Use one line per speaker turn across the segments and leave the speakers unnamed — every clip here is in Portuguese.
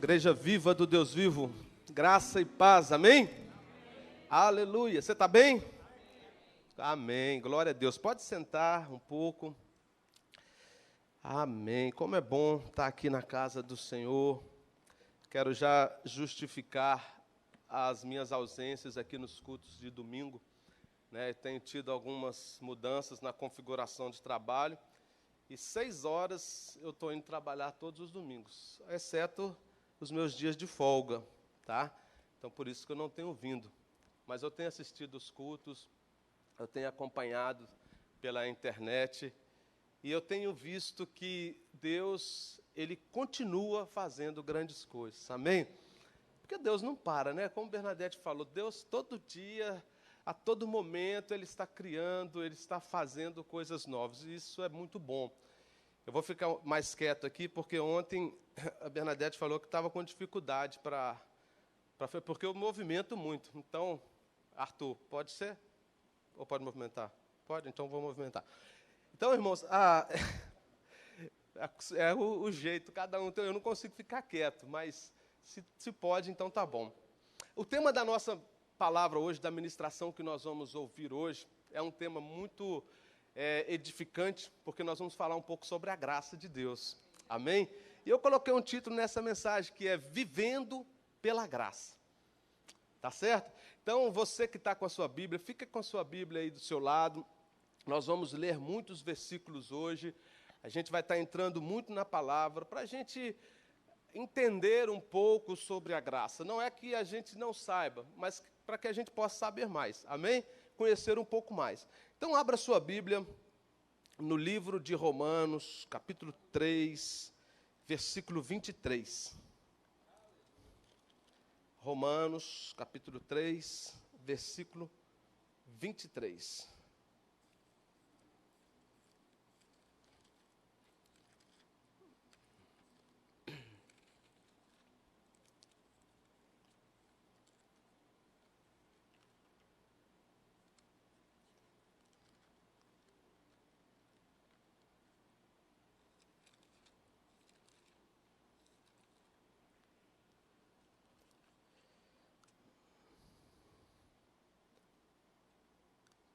Igreja viva do Deus vivo, graça e paz, amém? Aleluia, você está bem? Amém, glória a Deus. Pode sentar um pouco. Amém, como é bom estar aqui na casa do Senhor. Quero já justificar as minhas ausências aqui nos cultos de domingo, né? Tenho tido algumas mudanças na configuração de trabalho, e 6 horas eu estou indo trabalhar todos os domingos, exceto os meus dias de folga, tá? Então, por isso que eu não tenho vindo. Mas eu tenho assistido os cultos, eu tenho acompanhado pela internet, e eu tenho visto que Deus, Ele continua fazendo grandes coisas, amém? Porque Deus não para, né? Como Bernadette falou, Deus todo dia, a todo momento, Ele está criando, Ele está fazendo coisas novas, e isso é muito bom. Eu vou ficar mais quieto aqui, porque ontem a Bernadette falou que estava com dificuldade porque eu movimento muito. Então, Arthur, pode ser? Ou pode movimentar? Pode? Então vou movimentar. Então, irmãos, é o jeito, cada um. Eu não consigo ficar quieto, mas se pode, então tá bom. O tema da nossa palavra hoje, da ministração que nós vamos ouvir hoje, é um tema muito edificante, porque nós vamos falar um pouco sobre a graça de Deus. Amém? E eu coloquei um título nessa mensagem, que é Vivendo pela Graça. Tá certo? Então, você que está com a sua Bíblia, fica com a sua Bíblia aí do seu lado. Nós vamos ler muitos versículos hoje. A gente vai estar entrando muito na palavra, para a gente entender um pouco sobre a graça. Não é que a gente não saiba, mas para que a gente possa saber mais. Amém? Conhecer um pouco mais. Então, abra sua Bíblia no livro de Romanos, capítulo 3, versículo 23. Romanos, capítulo 3, versículo 23.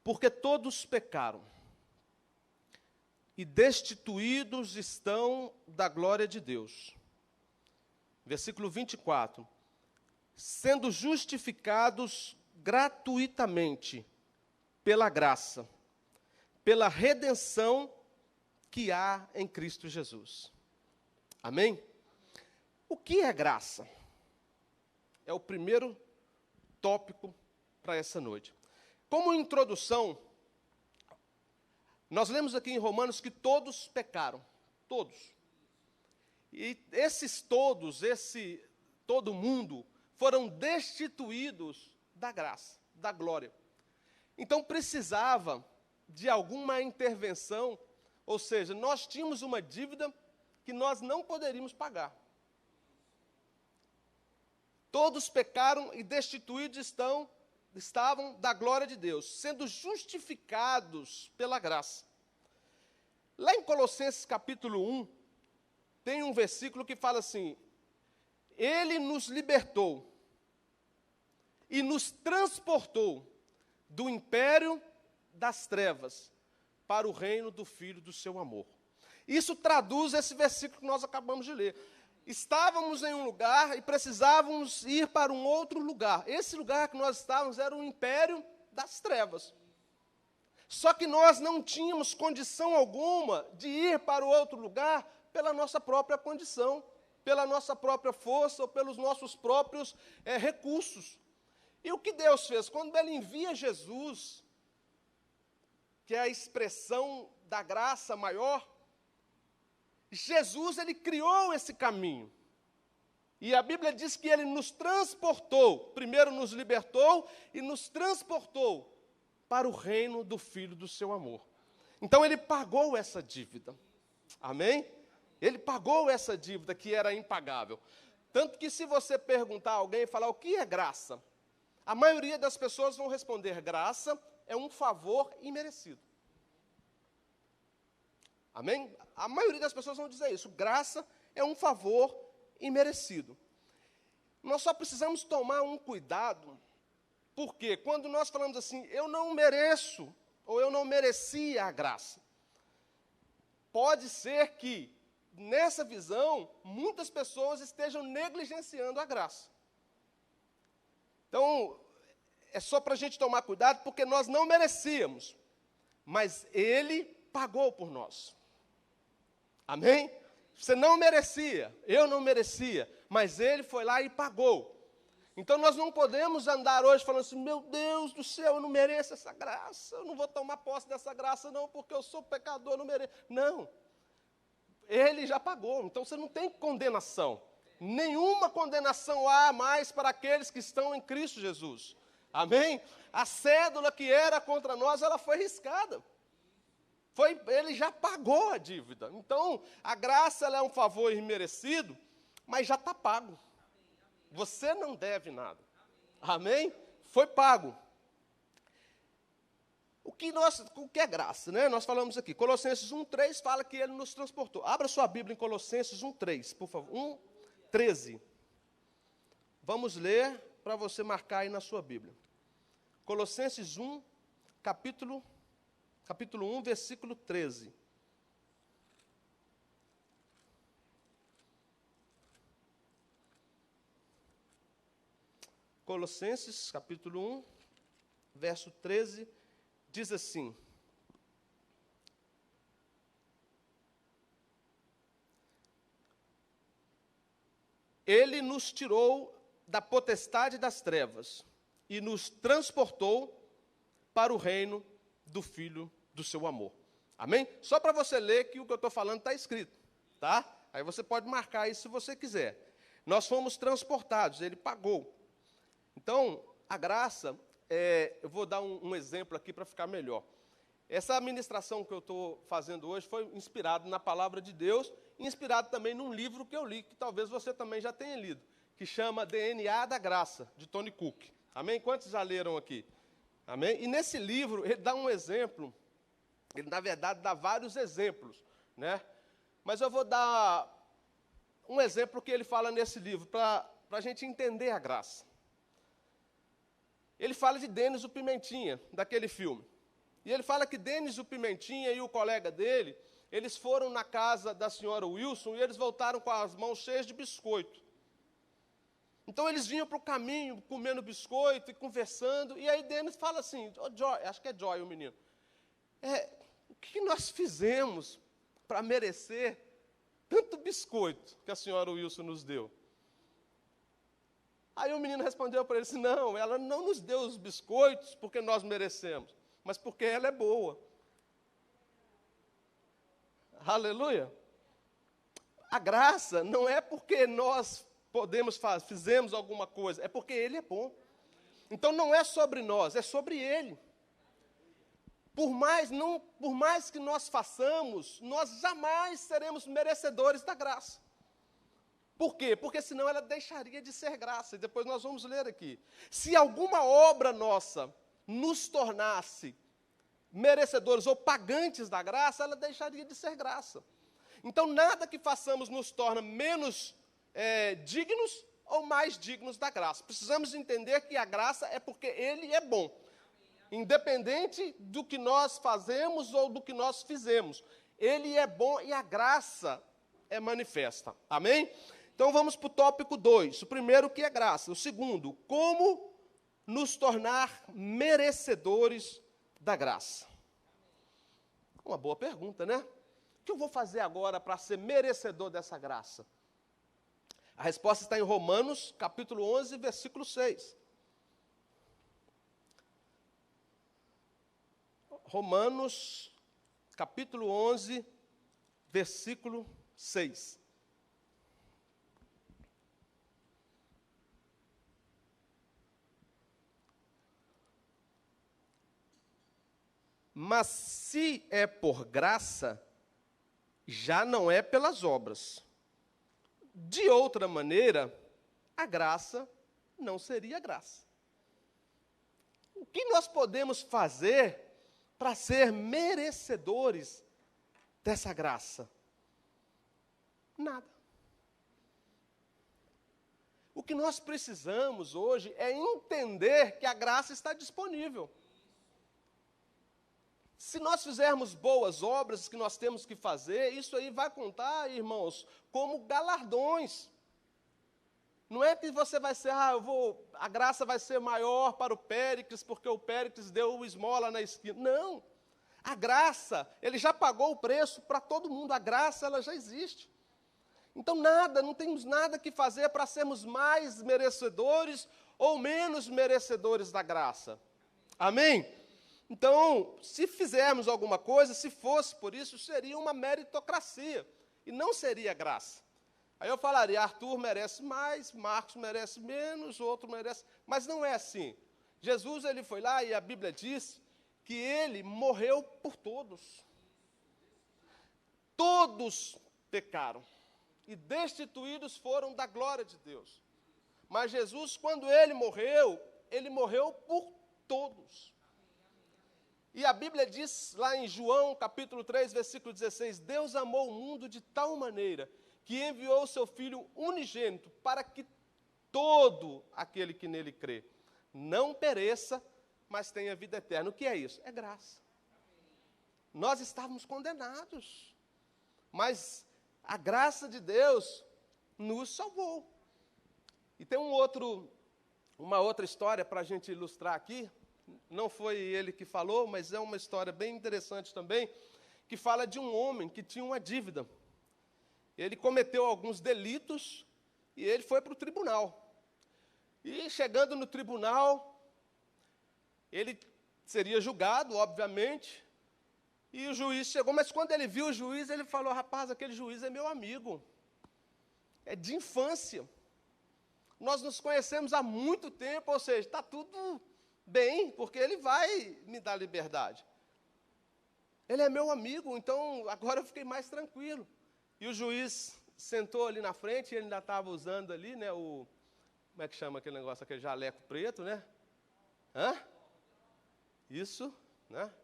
Porque todos pecaram e destituídos estão da glória de Deus. Versículo 24. Sendo justificados gratuitamente pela graça, pela redenção que há em Cristo Jesus. Amém? O que é graça? É o primeiro tópico para essa noite. Como introdução, nós lemos aqui em Romanos que todos pecaram, todos. E esses todos, todo mundo, foram destituídos da graça, da glória. Então precisava de alguma intervenção, ou seja, nós tínhamos uma dívida que nós não poderíamos pagar. Todos pecaram e destituídos estavam da glória de Deus, sendo justificados pela graça. Lá em Colossenses capítulo 1, tem um versículo que fala assim: Ele nos libertou e nos transportou do império das trevas para o reino do Filho do seu amor. Isso traduz esse versículo que nós acabamos de ler. Estávamos em um lugar e precisávamos ir para um outro lugar. Esse lugar que nós estávamos era o império das trevas. Só que nós não tínhamos condição alguma de ir para o outro lugar pela nossa própria condição, pela nossa própria força ou pelos nossos próprios recursos. E o que Deus fez? Quando Ele envia Jesus, que é a expressão da graça maior, Jesus, Ele criou esse caminho. E a Bíblia diz que Ele nos transportou, primeiro nos libertou e nos transportou para o reino do Filho do seu amor. Então, Ele pagou essa dívida. Amém? Ele pagou essa dívida que era impagável. Tanto que se você perguntar a alguém e falar o que é graça, a maioria das pessoas vão responder: graça é um favor imerecido. Amém? A maioria das pessoas vão dizer isso. Graça é um favor imerecido. Nós só precisamos tomar um cuidado, porque quando nós falamos assim, eu não mereço, ou eu não merecia a graça, pode ser que, nessa visão, muitas pessoas estejam negligenciando a graça. Então, é só para a gente tomar cuidado, porque nós não merecíamos, mas Ele pagou por nós. Amém? Você não merecia, eu não merecia, mas Ele foi lá e pagou. Então, nós não podemos andar hoje falando assim, meu Deus do céu, eu não mereço essa graça, eu não vou tomar posse dessa graça não, porque eu sou pecador, eu não mereço. Não, Ele já pagou, então você não tem condenação. Nenhuma condenação há mais para aqueles que estão em Cristo Jesus. Amém? A cédula que era contra nós, ela foi riscada. Ele já pagou a dívida. Então, a graça ela é um favor imerecido, mas já está pago. Você não deve nada. Amém? Foi pago. O que é graça, né? Nós falamos aqui, Colossenses 1:3 fala que Ele nos transportou. Abra sua Bíblia em Colossenses 1:3, por favor. 1:13. Vamos ler para você marcar aí na sua Bíblia. Colossenses 1, capítulo 1, versículo 13. Colossenses, capítulo 1, verso 13, diz assim: Ele nos tirou da potestade das trevas e nos transportou para o reino do Filho do seu amor. Amém? Só para você ler que o que eu estou falando está escrito, tá? Aí você pode marcar isso se você quiser. Nós fomos transportados, Ele pagou. Então, a graça, eu vou dar um exemplo aqui para ficar melhor. Essa ministração que eu estou fazendo hoje foi inspirado na palavra de Deus, e inspirado também num livro que eu li, que talvez você também já tenha lido, que chama DNA da Graça, de Tony Cook. Amém? Quantos já leram aqui? Amém? E nesse livro, ele dá um exemplo, ele, na verdade, dá vários exemplos, né? Mas eu vou dar um exemplo que ele fala nesse livro, para a gente entender a graça. Ele fala de Denis o Pimentinha, daquele filme. E ele fala que Denis o Pimentinha e o colega dele, eles foram na casa da senhora Wilson e eles voltaram com as mãos cheias de biscoito. Então eles vinham para o caminho, comendo biscoito e conversando, e aí Denis fala assim, Joy, acho que é Joy o menino, o que nós fizemos para merecer tanto biscoito que a senhora Wilson nos deu? Aí o menino respondeu para ele assim, não, ela não nos deu os biscoitos porque nós merecemos, mas porque ela é boa. Aleluia. A graça não é porque nós fizemos alguma coisa, é porque Ele é bom. Então não é sobre nós, é sobre Ele. Por mais que nós façamos, nós jamais seremos merecedores da graça. Por quê? Porque senão ela deixaria de ser graça. E depois nós vamos ler aqui. Se alguma obra nossa nos tornasse merecedores ou pagantes da graça, ela deixaria de ser graça. Então, nada que façamos nos torna menos dignos ou mais dignos da graça. Precisamos entender que a graça é porque Ele é bom. Independente do que nós fazemos ou do que nós fizemos. Ele é bom e a graça é manifesta. Amém? Então, vamos para o tópico 2. O primeiro, que é graça. O segundo, como nos tornar merecedores da graça. Uma boa pergunta, né? O que eu vou fazer agora para ser merecedor dessa graça? A resposta está em Romanos, capítulo 11, versículo 6. Romanos, capítulo 11, versículo 6. Mas se é por graça, já não é pelas obras. De outra maneira, a graça não seria graça. O que nós podemos fazer para ser merecedores dessa graça? Nada. O que nós precisamos hoje é entender que a graça está disponível. Se nós fizermos boas obras que nós temos que fazer, isso aí vai contar, irmãos, como galardões. Não é que você vai ser, a graça vai ser maior para o Péricles, porque o Péricles deu esmola na esquina. Não. A graça, ele já pagou o preço para todo mundo. A graça, ela já existe. Então, não temos nada que fazer para sermos mais merecedores ou menos merecedores da graça. Amém? Então, se fizermos alguma coisa, se fosse por isso, seria uma meritocracia, e não seria graça. Aí eu falaria, Arthur merece mais, Marcos merece menos, outro merece... Mas não é assim. Jesus, ele foi lá e a Bíblia diz que ele morreu por todos. Todos pecaram e destituídos foram da glória de Deus. Mas Jesus, quando ele morreu por todos. E a Bíblia diz lá em João, capítulo 3, versículo 16, Deus amou o mundo de tal maneira que enviou o seu Filho unigênito para que todo aquele que nele crê não pereça, mas tenha vida eterna. O que é isso? É graça. Nós estávamos condenados, mas a graça de Deus nos salvou. E tem uma outra história para a gente ilustrar aqui. Não foi ele que falou, mas é uma história bem interessante também, que fala de um homem que tinha uma dívida. Ele cometeu alguns delitos e ele foi para o tribunal. E chegando no tribunal, ele seria julgado, obviamente, e o juiz chegou, mas quando ele viu o juiz, ele falou, rapaz, aquele juiz é meu amigo, é de infância. Nós nos conhecemos há muito tempo, ou seja, está tudo bem, porque ele vai me dar liberdade. Ele é meu amigo, então agora eu fiquei mais tranquilo. E o juiz sentou ali na frente, e ele ainda estava usando ali, né, como é que chama aquele negócio, aquele jaleco preto, né? Isso, né?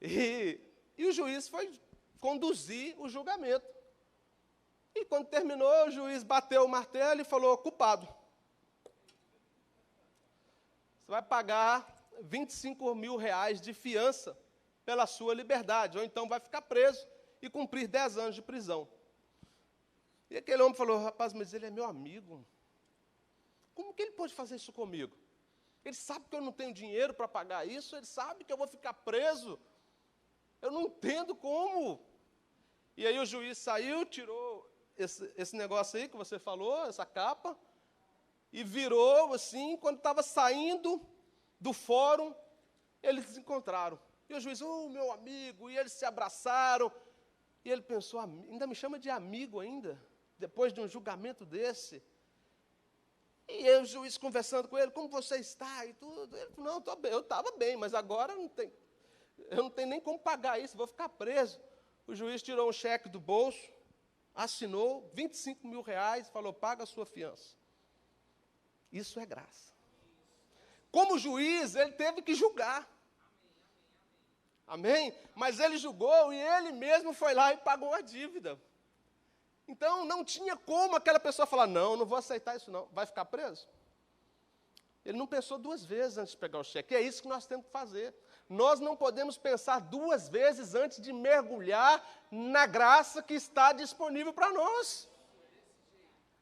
E o juiz foi conduzir o julgamento. E quando terminou, o juiz bateu o martelo e falou, culpado. Você vai pagar R$25 mil de fiança pela sua liberdade, ou então vai ficar preso e cumprir 10 anos de prisão. E aquele homem falou, rapaz, mas ele é meu amigo. Como que ele pode fazer isso comigo? Ele sabe que eu não tenho dinheiro para pagar isso, ele sabe que eu vou ficar preso. Eu não entendo como. E aí o juiz saiu, tirou esse negócio aí que você falou, essa capa, e virou assim, quando estava saindo do fórum, eles se encontraram. E o juiz, meu amigo, e eles se abraçaram. E ele pensou, ainda me chama de amigo ainda, depois de um julgamento desse. E aí, o juiz conversando com ele, como você está e tudo. Ele falou, não, estou bem, eu estava bem, mas agora eu não tenho nem como pagar isso, vou ficar preso. O juiz tirou um cheque do bolso, assinou R$25 mil, falou, paga a sua fiança. Isso é graça. Como juiz, ele teve que julgar. Amém? Mas ele julgou e ele mesmo foi lá e pagou a dívida. Então, não tinha como aquela pessoa falar, não vou aceitar isso não, vai ficar preso? Ele não pensou 2 vezes antes de pegar o cheque. É isso que nós temos que fazer. Nós não podemos pensar 2 vezes antes de mergulhar na graça que está disponível para nós.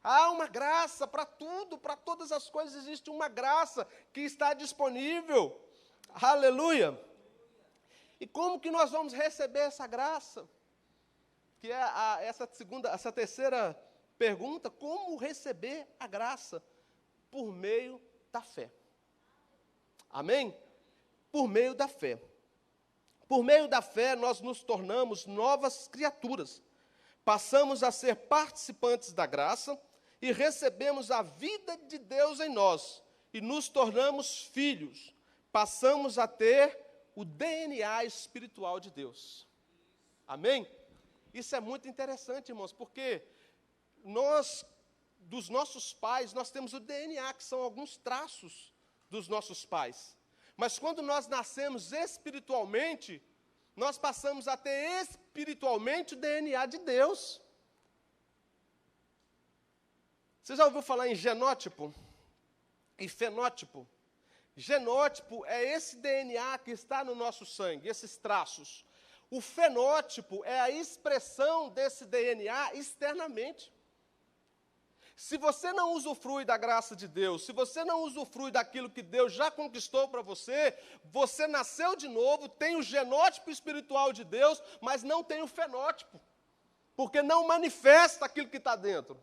Há uma graça para tudo, para todas as coisas existe uma graça que está disponível. Aleluia! E como que nós vamos receber essa graça? Que é essa terceira pergunta, como receber a graça? Por meio da fé. Amém? Por meio da fé. Por meio da fé, nós nos tornamos novas criaturas. Passamos a ser participantes da graça e recebemos a vida de Deus em nós. E nos tornamos filhos. Passamos a ter o DNA espiritual de Deus. Amém? Isso é muito interessante, irmãos, porque nós, dos nossos pais, nós temos o DNA, que são alguns traços dos nossos pais. Mas quando nós nascemos espiritualmente, nós passamos a ter espiritualmente o DNA de Deus. Você já ouviu falar em genótipo e fenótipo? Genótipo é esse DNA que está no nosso sangue, esses traços. O fenótipo é a expressão desse DNA externamente. Se você não usufrui da graça de Deus, se você não usufrui daquilo que Deus já conquistou para você, você nasceu de novo, tem o genótipo espiritual de Deus, mas não tem o fenótipo, porque não manifesta aquilo que está dentro.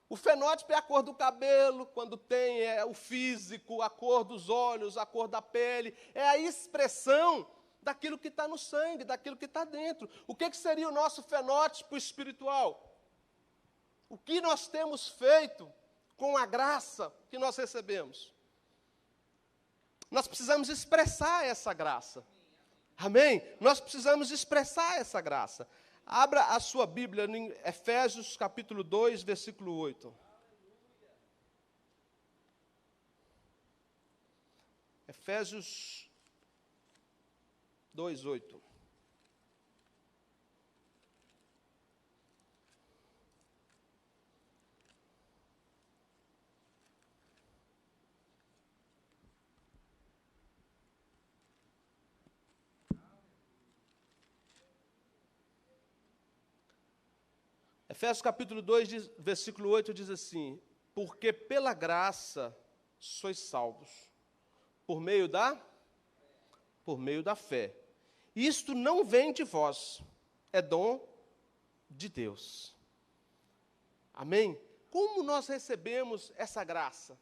O fenótipo é a cor do cabelo, quando tem o físico, a cor dos olhos, a cor da pele. É a expressão daquilo que está no sangue, daquilo que está dentro. O que seria o nosso fenótipo espiritual? O que nós temos feito com a graça que nós recebemos? Nós precisamos expressar essa graça. Amém? Nós precisamos expressar essa graça. Abra a sua Bíblia em Efésios capítulo 2, versículo 8. Efésios 2, 8. Efésios capítulo 2, versículo 8 diz assim: porque pela graça sois salvos, por meio da fé. Isto não vem de vós, é dom de Deus. Amém? Como nós recebemos essa graça?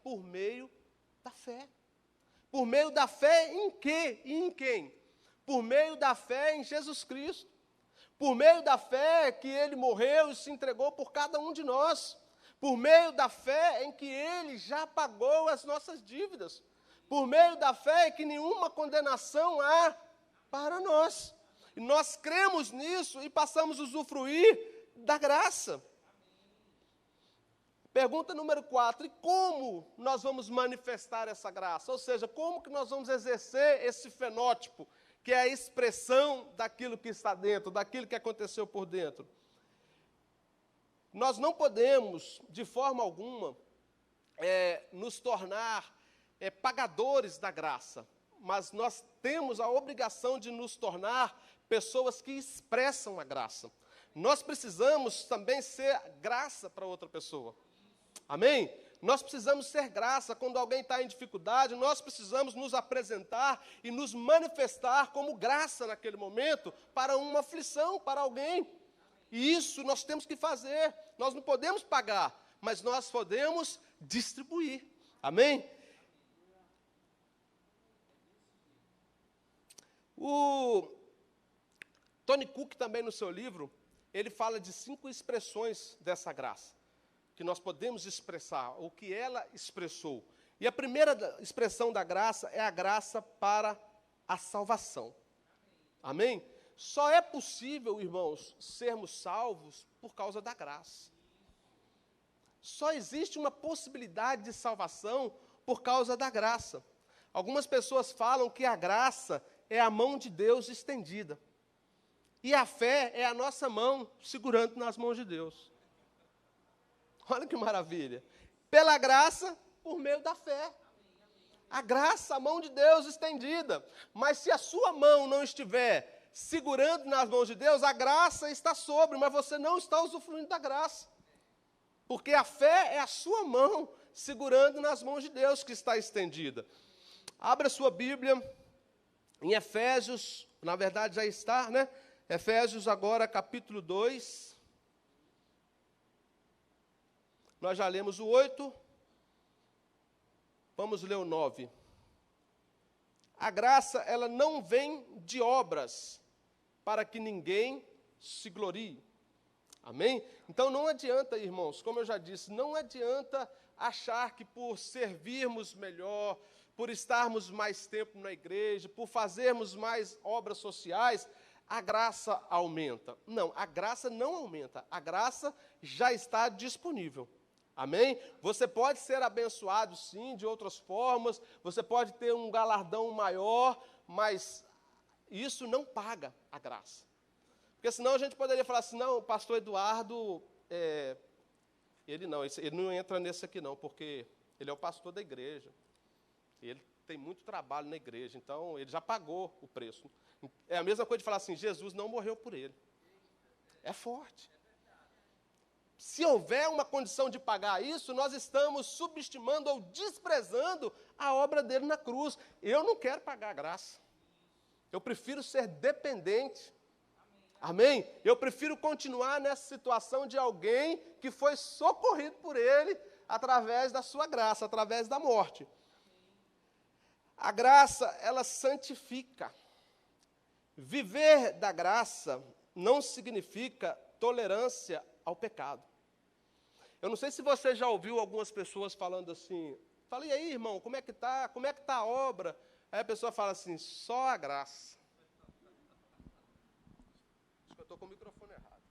Por meio da fé. Por meio da fé em quê e em quem? Por meio da fé em Jesus Cristo. Por meio da fé que Ele morreu e se entregou por cada um de nós. Por meio da fé em que Ele já pagou as nossas dívidas. Por meio da fé em que nenhuma condenação há para nós. E nós cremos nisso e passamos a usufruir da graça. Pergunta número 4, e como nós vamos manifestar essa graça? Ou seja, como que nós vamos exercer esse fenótipo, que é a expressão daquilo que está dentro, daquilo que aconteceu por dentro? Nós não podemos, de forma alguma, nos tornar pagadores da graça, mas nós temos a obrigação de nos tornar pessoas que expressam a graça. Nós precisamos também ser graça para outra pessoa. Amém? Nós precisamos ser graça. Quando alguém está em dificuldade, nós precisamos nos apresentar e nos manifestar como graça naquele momento para uma aflição, para alguém. E isso nós temos que fazer. Nós não podemos pagar, mas nós podemos distribuir. Amém? O Tony Cook também no seu livro, ele fala de 5 expressões dessa graça, que nós podemos expressar, o que ela expressou. E a primeira expressão da graça é a graça para a salvação. Amém? Só é possível, irmãos, sermos salvos por causa da graça. Só existe uma possibilidade de salvação por causa da graça. Algumas pessoas falam que a graça é a mão de Deus estendida. E a fé é a nossa mão segurando nas mãos de Deus. Olha que maravilha. Pela graça, por meio da fé. A graça, a mão de Deus estendida. Mas se a sua mão não estiver segurando nas mãos de Deus, a graça está sobre, mas você não está usufruindo da graça. Porque a fé é a sua mão segurando nas mãos de Deus que está estendida. Abra sua Bíblia em Efésios, na verdade já está, né? Efésios agora, capítulo 2. Nós já lemos o 8. Vamos ler o 9. A graça, ela não vem de obras, para que ninguém se glorie. Amém? Então não adianta, irmãos, como eu já disse, não adianta achar que por servirmos melhor, por estarmos mais tempo na igreja, por fazermos mais obras sociais, a graça aumenta. Não, a graça não aumenta. A graça já está disponível. Amém? Você pode ser abençoado, sim, de outras formas, você pode ter um galardão maior, mas isso não paga a graça. Porque senão a gente poderia falar assim, não, o pastor Eduardo, ele não entra nesse aqui não, porque ele é o pastor da igreja. Ele tem muito trabalho na igreja, então ele já pagou o preço. É a mesma coisa de falar assim, Jesus não morreu por ele. É forte. Se houver uma condição de pagar isso, nós estamos subestimando ou desprezando a obra dele na cruz. Eu não quero pagar a graça. Eu prefiro ser dependente. Amém? Eu prefiro continuar nessa situação de alguém que foi socorrido por ele através da sua graça, através da morte. A graça, ela santifica. Viver da graça não significa tolerância ao pecado. Eu não sei se você já ouviu algumas pessoas falando assim, fala, e aí, irmão, como é que está? Como é que está a obra? Aí a pessoa fala assim, só a graça. Acho que eu estou com o microfone errado.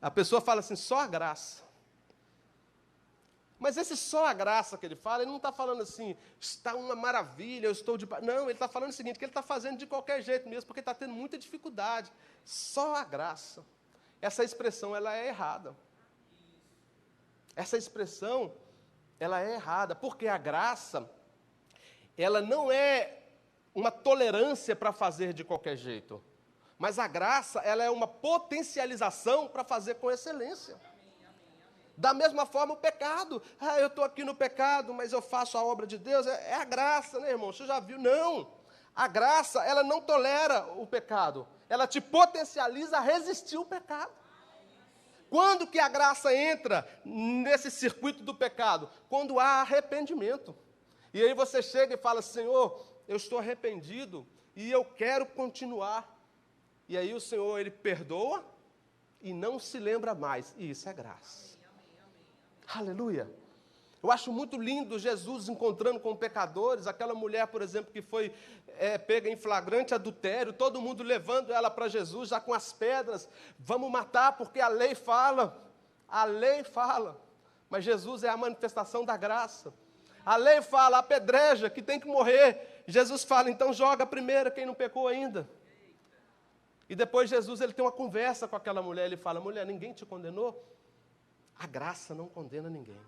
A pessoa fala assim, só a graça. Mas esse só a graça que ele fala, ele não está falando assim, está uma maravilha, eu estou de paz. Não, ele está falando o seguinte, que ele está fazendo de qualquer jeito mesmo, porque está tendo muita dificuldade. Só a graça. Essa expressão, ela é errada. Essa expressão, ela é errada, porque a graça, ela não é uma tolerância para fazer de qualquer jeito. Mas a graça, ela é uma potencialização para fazer com excelência. Da mesma forma o pecado. Eu estou aqui no pecado, mas eu faço a obra de Deus. É a graça, né, irmão? Você já viu? Não. A graça, ela não tolera o pecado. Ela te potencializa a resistir ao pecado. Quando que a graça entra nesse circuito do pecado? Quando há arrependimento. E aí você chega e fala, Senhor, eu estou arrependido e eu quero continuar. E aí o Senhor, Ele perdoa e não se lembra mais. E isso é graça. Aleluia. Eu acho muito lindo Jesus encontrando com pecadores, aquela mulher, por exemplo, que foi pega em flagrante adultério, todo mundo levando ela para Jesus, já com as pedras, vamos matar, porque a lei fala, mas Jesus é a manifestação da graça. A lei fala, apedreja, que tem que morrer. Jesus fala, então joga primeiro quem não pecou ainda. E depois Jesus ele tem uma conversa com aquela mulher, ele fala, mulher, ninguém te condenou? A graça não condena ninguém.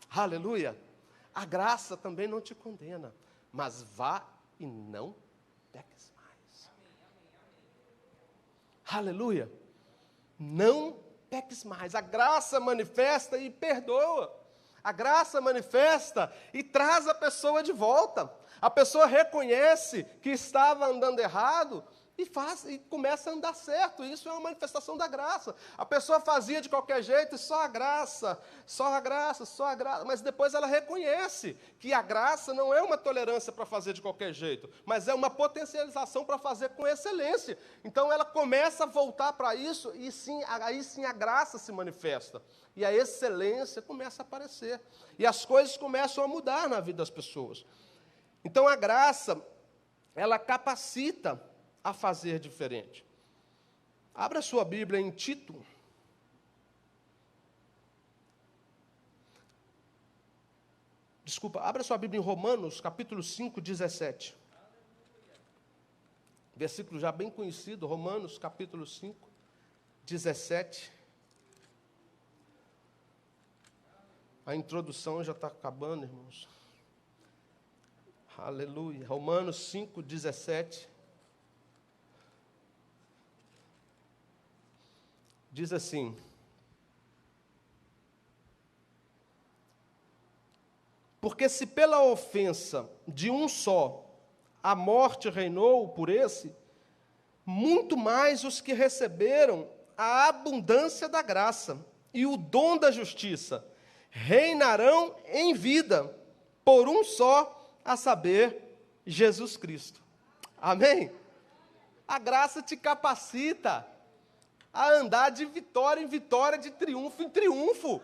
Aleluia. A graça também não te condena, mas vá e não peques mais. Aleluia. Não peques mais. A graça manifesta e perdoa. A graça manifesta e traz a pessoa de volta. A pessoa reconhece que estava andando errado e começa a andar certo. Isso é uma manifestação da graça. A pessoa fazia de qualquer jeito, só a graça, mas depois ela reconhece que a graça não é uma tolerância para fazer de qualquer jeito, mas é uma potencialização para fazer com excelência. Então ela começa a voltar para isso e aí sim a graça se manifesta. E a excelência começa a aparecer. E as coisas começam a mudar na vida das pessoas. Então a graça, ela capacita a fazer diferente. Abra sua Bíblia em Tito. Abra sua Bíblia em Romanos, capítulo 5, 17. Versículo já bem conhecido, Romanos, capítulo 5, 17. A introdução já está acabando, irmãos. Aleluia. Romanos 5, 17. Diz assim, porque se pela ofensa de um só a morte reinou por esse, muito mais os que receberam a abundância da graça e o dom da justiça reinarão em vida por um só, a saber, Jesus Cristo. Amém? A graça te capacita a andar de vitória em vitória, de triunfo em triunfo.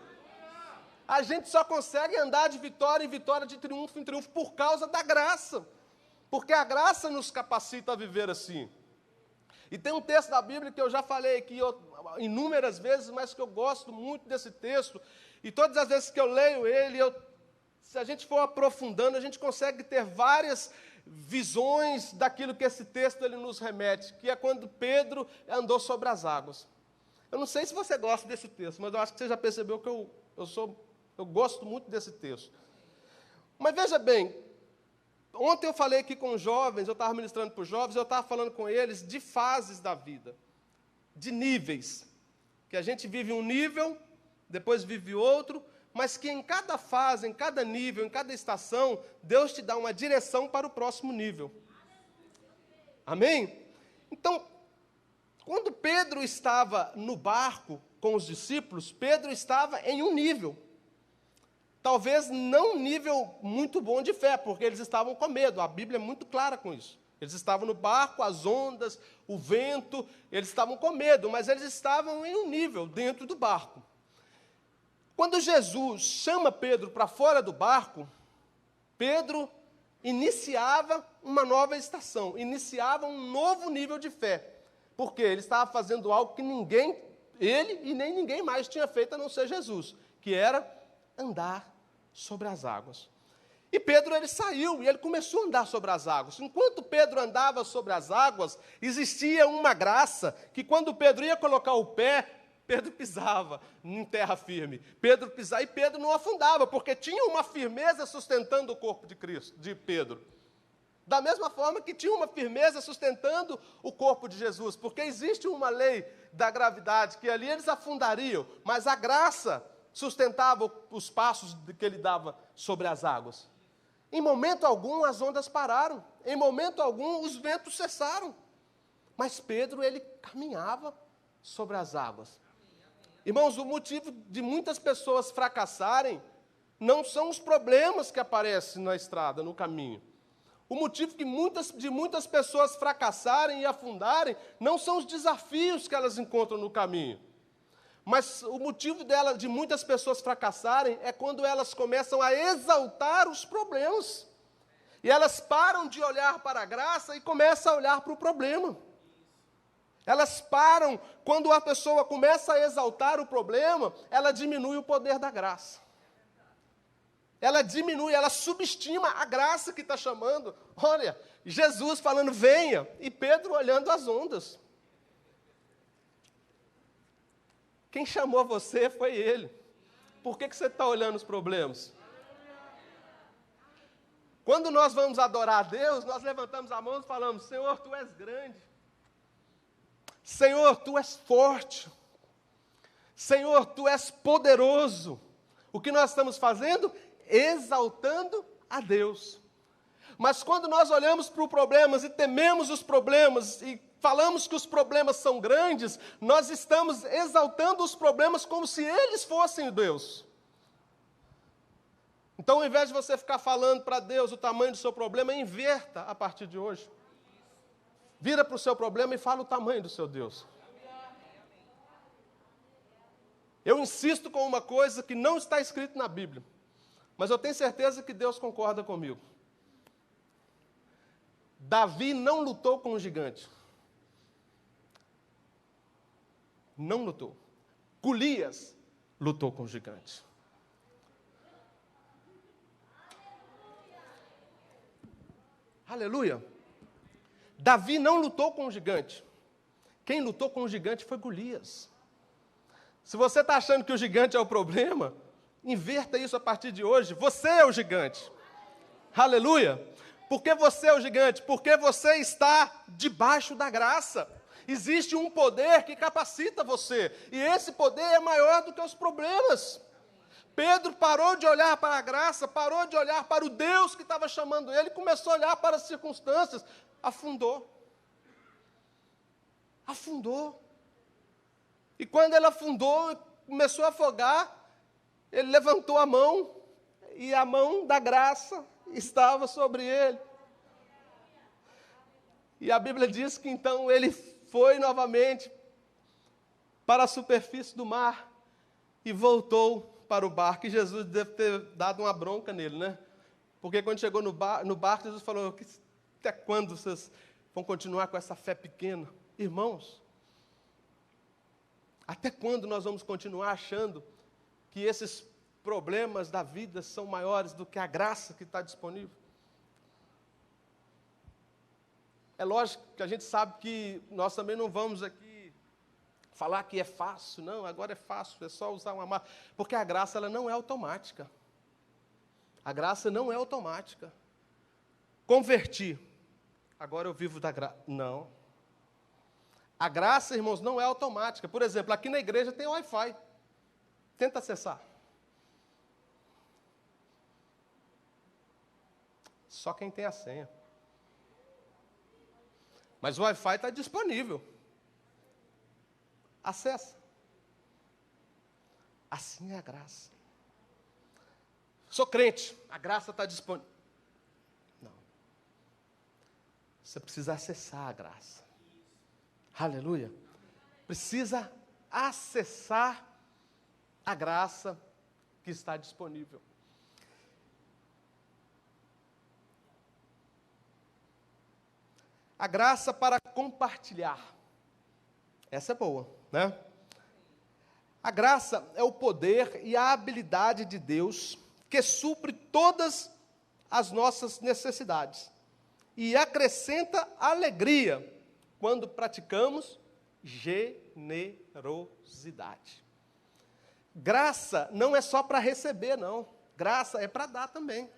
A gente só consegue andar de vitória em vitória, de triunfo em triunfo, por causa da graça. Porque a graça nos capacita a viver assim. E tem um texto da Bíblia que eu já falei aqui inúmeras vezes, mas que eu gosto muito desse texto. E todas as vezes que eu leio ele, se a gente for aprofundando, a gente consegue ter várias visões daquilo que esse texto ele nos remete, que é quando Pedro andou sobre as águas. Eu não sei se você gosta desse texto, mas eu acho que você já percebeu que eu gosto muito desse texto. Mas veja bem, ontem eu falei aqui com os jovens, eu estava ministrando para os jovens, eu estava falando com eles de fases da vida, de níveis, que a gente vive um nível, depois vive outro, mas que em cada fase, em cada nível, em cada estação, Deus te dá uma direção para o próximo nível. Amém? Então, quando Pedro estava no barco com os discípulos, Pedro estava em um nível. Talvez não um nível muito bom de fé, porque eles estavam com medo. A Bíblia é muito clara com isso. Eles estavam no barco, as ondas, o vento, eles estavam com medo, mas eles estavam em um nível dentro do barco. Quando Jesus chama Pedro para fora do barco, Pedro iniciava uma nova estação, iniciava um novo nível de fé. Porque ele estava fazendo algo que ele e nem ninguém mais tinha feito a não ser Jesus, que era andar sobre as águas. E Pedro, ele saiu e ele começou a andar sobre as águas. Enquanto Pedro andava sobre as águas, existia uma graça que quando Pedro ia colocar o pé, Pedro pisava em terra firme. Pedro pisava e Pedro não afundava, porque tinha uma firmeza sustentando o corpo de Cristo, de Pedro. Da mesma forma que tinha uma firmeza sustentando o corpo de Jesus, porque existe uma lei da gravidade, que ali eles afundariam, mas a graça sustentava os passos que ele dava sobre as águas. Em momento algum as ondas pararam, em momento algum os ventos cessaram, mas Pedro, ele caminhava sobre as águas. Irmãos, o motivo de muitas pessoas fracassarem não são os problemas que aparecem na estrada, no caminho. O motivo de muitas pessoas fracassarem e afundarem não são os desafios que elas encontram no caminho. Mas o motivo de muitas pessoas fracassarem é quando elas começam a exaltar os problemas. E elas param de olhar para a graça e começam a olhar para o problema. Elas param, quando a pessoa começa a exaltar o problema, ela diminui o poder da graça. Ela diminui, ela subestima a graça que está chamando. Olha, Jesus falando, venha, e Pedro olhando as ondas. Quem chamou você foi ele. Por que você está olhando os problemas? Quando nós vamos adorar a Deus, nós levantamos a mão e falamos, Senhor, Tu és grande. Senhor, Tu és forte. Senhor, Tu és poderoso. O que nós estamos fazendo? Exaltando a Deus. Mas quando nós olhamos para os problemas e tememos os problemas e falamos que os problemas são grandes, nós estamos exaltando os problemas como se eles fossem Deus. Então, ao invés de você ficar falando para Deus o tamanho do seu problema, inverta a partir de hoje. Vira para o seu problema e fala o tamanho do seu Deus. Eu insisto com uma coisa que não está escrito na Bíblia, mas eu tenho certeza que Deus concorda comigo. Davi não lutou com o gigante. Não lutou. Golias lutou com o gigante. Aleluia. Davi não lutou com o gigante. Quem lutou com o gigante foi Golias. Se você está achando que o gigante é o problema, inverta isso a partir de hoje. Você é o gigante. Aleluia. Por que você é o gigante? Porque você está debaixo da graça. Existe um poder que capacita você. E esse poder é maior do que os problemas. Pedro parou de olhar para a graça, parou de olhar para o Deus que estava chamando ele, começou a olhar para as circunstâncias. Afundou. Afundou. E quando ele afundou, começou a afogar, ele levantou a mão, e a mão da graça estava sobre ele. E a Bíblia diz que então ele foi novamente para a superfície do mar e voltou para o barco. E Jesus deve ter dado uma bronca nele, né? Porque quando chegou no barco, Jesus falou, até quando vocês vão continuar com essa fé pequena? Irmãos, até quando nós vamos continuar achando que esses problemas da vida são maiores do que a graça que está disponível? É lógico que a gente sabe que nós também não vamos aqui falar que é fácil, não, agora é fácil, é só usar uma máscara, porque a graça ela não é automática. A graça não é automática. Converti, agora eu vivo da graça. Não. A graça, irmãos, não é automática. Por exemplo, aqui na igreja tem Wi-Fi. Tenta acessar. Só quem tem a senha. Mas o Wi-Fi está disponível. Acessa. Assim é a graça. Sou crente, a graça está disponível. Não. Você precisa acessar a graça. Aleluia. Precisa acessar a graça que está disponível. A graça para compartilhar. Essa é boa, né? A graça é o poder e a habilidade de Deus que supre todas as nossas necessidades e acrescenta alegria quando praticamos generosidade. Graça não é só para receber, não. Graça é para dar também.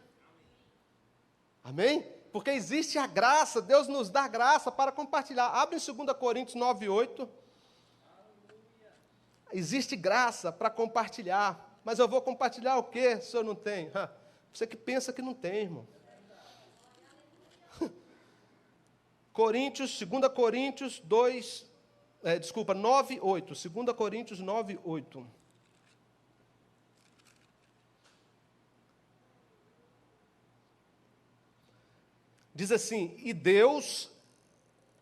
Amém? Porque existe a graça, Deus nos dá graça para compartilhar. Abre em 2 Coríntios 9:8. Existe graça para compartilhar. Mas eu vou compartilhar o quê se eu não tenho? Você que pensa que não tem, irmão. 2 Coríntios 9:8. 2 Coríntios 9:8. Diz assim: e Deus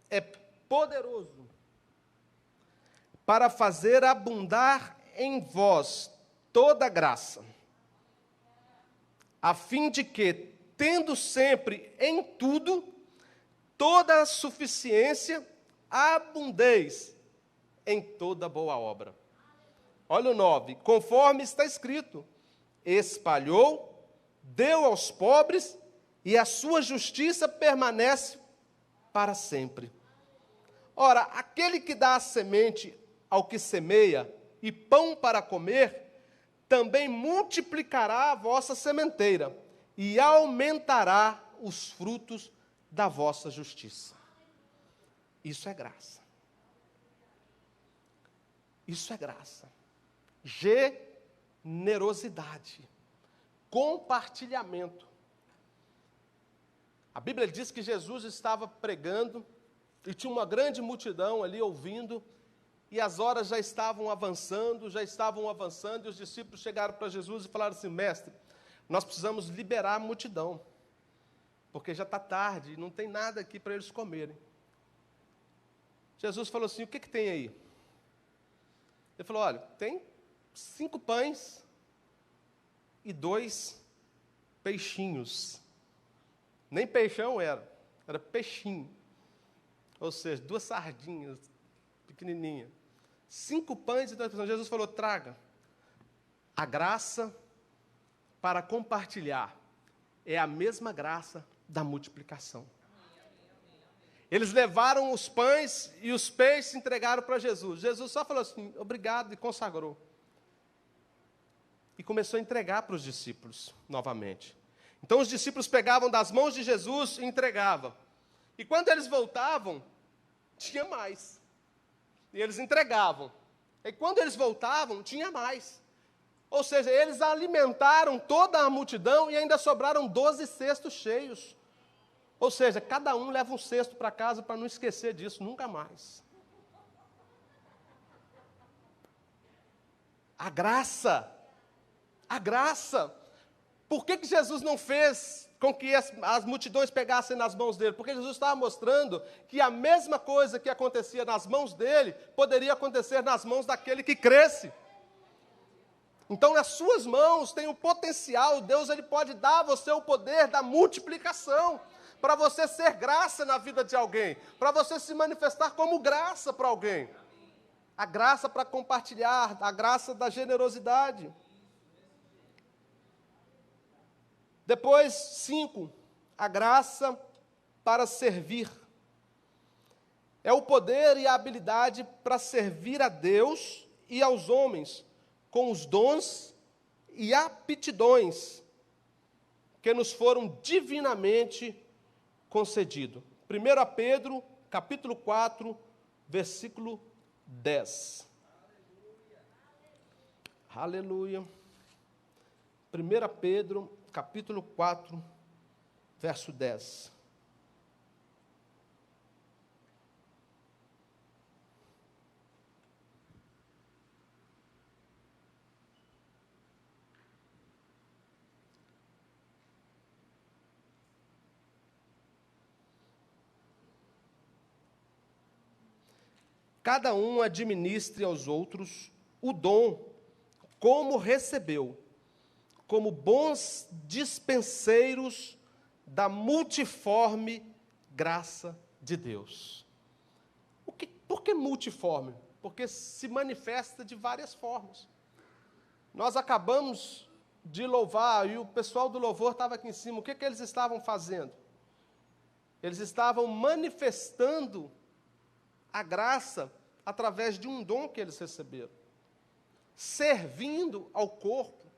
é poderoso para fazer abundar em vós toda graça, a fim de que, tendo sempre em tudo toda a suficiência, abundeis em toda boa obra. Olha o 9, conforme está escrito, espalhou, deu aos pobres, e a sua justiça permanece para sempre. Ora, aquele que dá a semente ao que semeia e pão para comer, também multiplicará a vossa sementeira e aumentará os frutos da vossa justiça. Isso é graça. Isso é graça. Generosidade. Compartilhamento. A Bíblia diz que Jesus estava pregando e tinha uma grande multidão ali ouvindo, e as horas já estavam avançando, e os discípulos chegaram para Jesus e falaram assim: mestre, nós precisamos liberar a multidão, porque já está tarde e não tem nada aqui para eles comerem. Jesus falou assim: o que tem aí? Ele falou: olha, tem 5 pães e 2 peixinhos. Nem peixão era peixinho. Ou seja, 2 sardinhas pequenininhas. 5 pães e 2 peixinhos. Jesus falou: traga. A graça para compartilhar é a mesma graça da multiplicação. Eles levaram os pães e os peixes e entregaram para Jesus. Jesus só falou assim: obrigado, e consagrou. E começou a entregar para os discípulos novamente. Então os discípulos pegavam das mãos de Jesus e entregavam. E quando eles voltavam, tinha mais. E eles entregavam. E quando eles voltavam, tinha mais. Ou seja, eles alimentaram toda a multidão e ainda sobraram 12 cestos cheios. Ou seja, cada um leva um cesto para casa para não esquecer disso, nunca mais. A graça. Por que Jesus não fez com que as multidões pegassem nas mãos dele? Porque Jesus estava mostrando que a mesma coisa que acontecia nas mãos dele, poderia acontecer nas mãos daquele que cresce. Então, nas suas mãos tem o potencial, Deus ele pode dar a você o poder da multiplicação, para você ser graça na vida de alguém, para você se manifestar como graça para alguém. A graça para compartilhar, a graça da generosidade. Depois, 5, a graça para servir. É o poder e a habilidade para servir a Deus e aos homens com os dons e aptidões que nos foram divinamente concedidos. 1 Pedro, capítulo 4, versículo 10. Aleluia. 1 Pedro, capítulo 4, verso 10. Cada um administre aos outros o dom como recebeu, como bons dispenseiros da multiforme graça de Deus. Por que multiforme? Porque se manifesta de várias formas. Nós acabamos de louvar, e o pessoal do louvor estava aqui em cima. O que eles estavam fazendo? Eles estavam manifestando a graça através de um dom que eles receberam, servindo ao corpo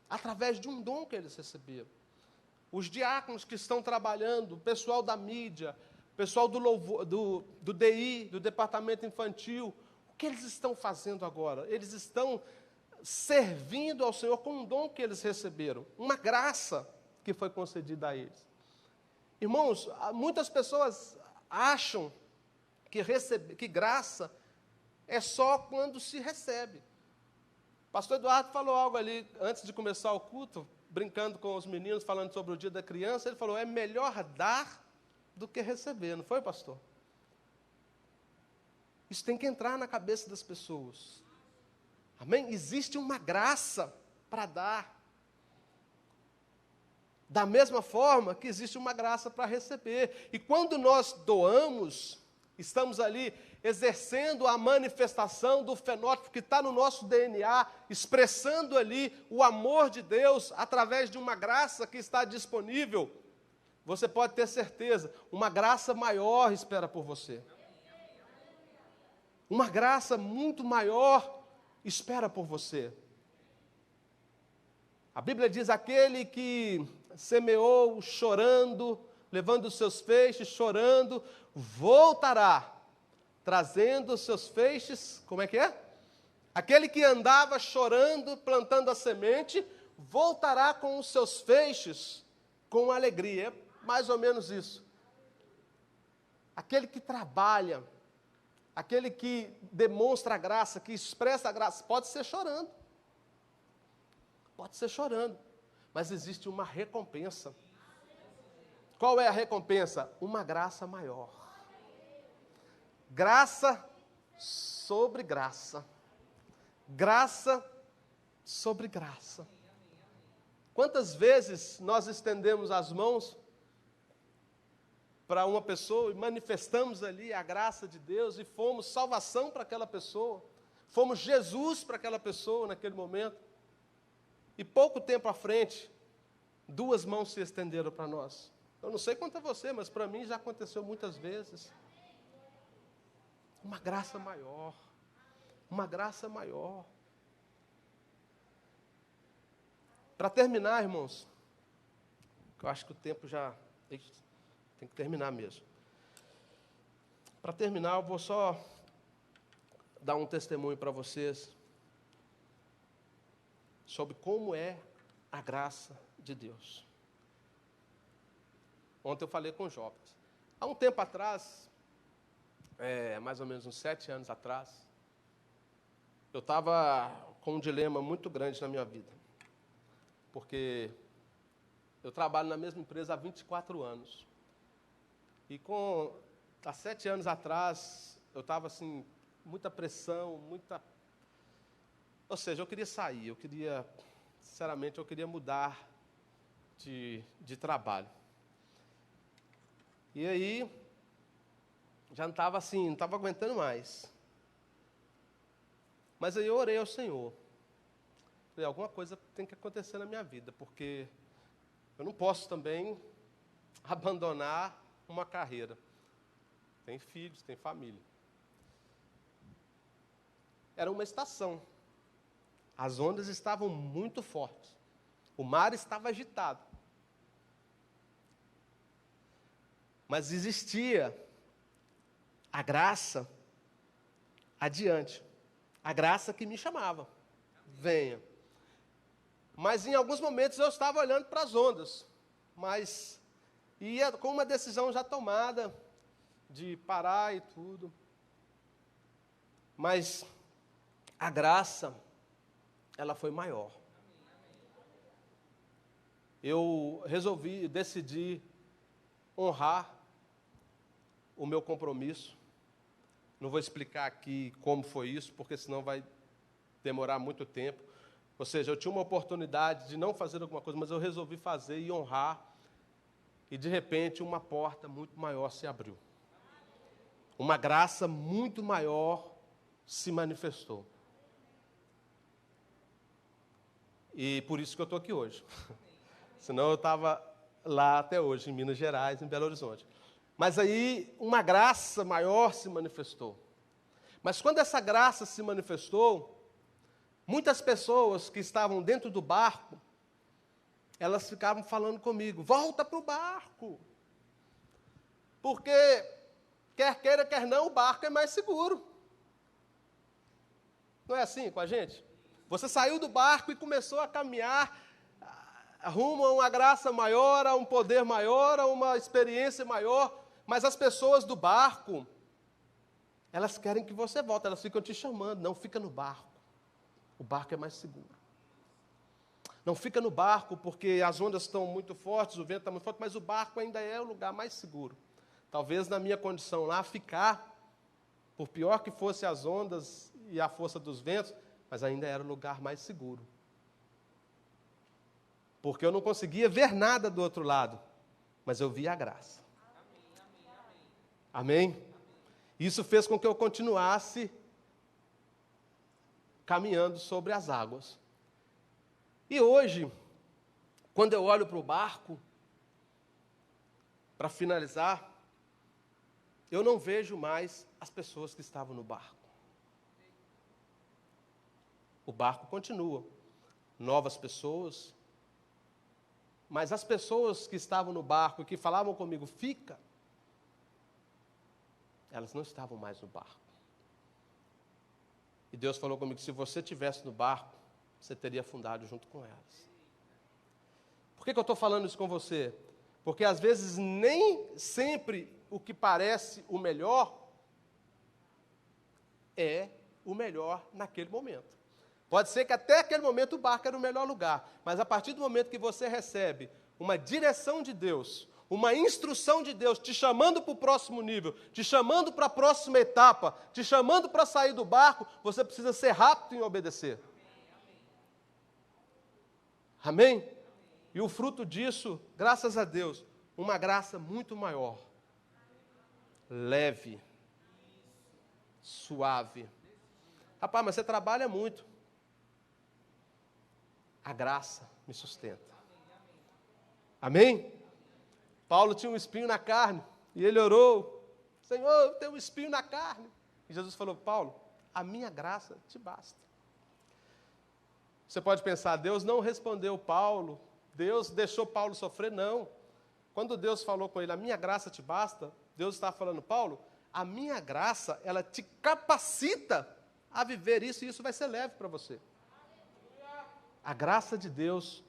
através de um dom que eles receberam. Os diáconos que estão trabalhando, o pessoal da mídia, o pessoal do louvor, do DI, do departamento infantil, o que eles estão fazendo agora? Eles estão servindo ao Senhor com um dom que eles receberam, uma graça que foi concedida a eles. Irmãos, muitas pessoas acham que graça é só quando se recebe. O pastor Eduardo falou algo ali, antes de começar o culto, brincando com os meninos, falando sobre o dia da criança, ele falou, é melhor dar do que receber, não foi, pastor? Isso tem que entrar na cabeça das pessoas. Amém? Existe uma graça para dar. Da mesma forma que existe uma graça para receber. E quando nós doamos, estamos ali exercendo a manifestação do fenótipo que está no nosso DNA, expressando ali o amor de Deus através de uma graça que está disponível. Você pode ter certeza, uma graça maior espera por você. Uma graça muito maior espera por você. A Bíblia diz, aquele que semeou chorando, levando os seus feixes, chorando, voltará, trazendo os seus feixes, como é que é? Aquele que andava chorando, plantando a semente, voltará com os seus feixes, com alegria. É mais ou menos isso. Aquele que trabalha, aquele que demonstra a graça, que expressa a graça, pode ser chorando. Pode ser chorando, mas existe uma recompensa. Qual é a recompensa? Uma graça maior. Graça sobre graça. Graça sobre graça. Quantas vezes nós estendemos as mãos para uma pessoa e manifestamos ali a graça de Deus e fomos salvação para aquela pessoa, fomos Jesus para aquela pessoa naquele momento. E pouco tempo à frente, duas mãos se estenderam para nós. Eu não sei quanto a você, mas para mim já aconteceu muitas vezes. Uma graça maior. Uma graça maior. Para terminar, irmãos, eu acho que o tempo já tem que terminar mesmo. Para terminar, eu vou só dar um testemunho para vocês sobre como é a graça de Deus. Ontem eu falei com os jovens. Há um tempo atrás, mais ou menos uns 7 anos atrás, eu estava com um dilema muito grande na minha vida. Porque eu trabalho na mesma empresa há 24 anos. E há 7 anos atrás, eu estava assim, muita pressão, Ou seja, eu queria sair, sinceramente, eu queria mudar de trabalho. E aí, já não estava assim, não estava aguentando mais. Mas aí eu orei ao Senhor. Falei, alguma coisa tem que acontecer na minha vida, porque eu não posso também abandonar uma carreira. tem filhos, tem família. Era uma estação. As ondas estavam muito fortes. O mar estava agitado. Mas existia a graça adiante. A graça que me chamava. Venha. Mas em alguns momentos eu estava olhando para as ondas. Mas ia com uma decisão já tomada de parar e tudo. Mas a graça, ela foi maior. Eu decidi honrar o meu compromisso. Não vou explicar aqui como foi isso, porque senão vai demorar muito tempo. Ou seja, eu tinha uma oportunidade de não fazer alguma coisa, mas eu resolvi fazer e honrar. E, de repente, uma porta muito maior se abriu. Uma graça muito maior se manifestou. E por isso que eu estou aqui hoje. Senão eu estava lá até hoje, em Minas Gerais, em Belo Horizonte. Mas aí uma graça maior se manifestou. Mas quando essa graça se manifestou, muitas pessoas que estavam dentro do barco, elas ficavam falando comigo, volta para o barco. Porque, quer queira, quer não, o barco é mais seguro. Não é assim com a gente? Você saiu do barco e começou a caminhar rumo a uma graça maior, a um poder maior, a uma experiência maior. Mas as pessoas do barco, elas querem que você volte, elas ficam te chamando. Não fica no barco. O barco é mais seguro. Não fica no barco porque as ondas estão muito fortes, o vento está muito forte, mas o barco ainda é o lugar mais seguro. Talvez na minha condição lá, ficar, por pior que fossem as ondas e a força dos ventos, mas ainda era o lugar mais seguro. Porque eu não conseguia ver nada do outro lado, mas eu via a graça. Amém? Isso fez com que eu continuasse caminhando sobre as águas. E hoje, quando eu olho para o barco, para finalizar, eu não vejo mais as pessoas que estavam no barco. O barco continua, novas pessoas, mas as pessoas que estavam no barco e que falavam comigo, fica, elas não estavam mais no barco. E Deus falou comigo, se você estivesse no barco, você teria afundado junto com elas. Por que eu estou falando isso com você? Porque às vezes nem sempre o que parece o melhor é o melhor naquele momento. Pode ser que até aquele momento o barco era o melhor lugar, mas a partir do momento que você recebe uma direção de Deus, uma instrução de Deus, te chamando para o próximo nível, te chamando para a próxima etapa, te chamando para sair do barco, você precisa ser rápido em obedecer. Amém? E o fruto disso, graças a Deus, uma graça muito maior, leve, suave. Rapaz, mas você trabalha muito. A graça me sustenta. Amém? Paulo tinha um espinho na carne, e ele orou, Senhor, eu tenho um espinho na carne. E Jesus falou, Paulo, a minha graça te basta. Você pode pensar, Deus não respondeu Paulo, Deus deixou Paulo sofrer, não. Quando Deus falou com ele, a minha graça te basta, Deus está falando, Paulo, a minha graça, ela te capacita a viver isso, e isso vai ser leve para você. A graça de Deus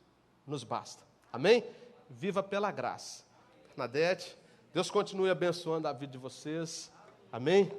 nos basta. Amém? Viva pela graça. Bernadette, Deus continue abençoando a vida de vocês. Amém?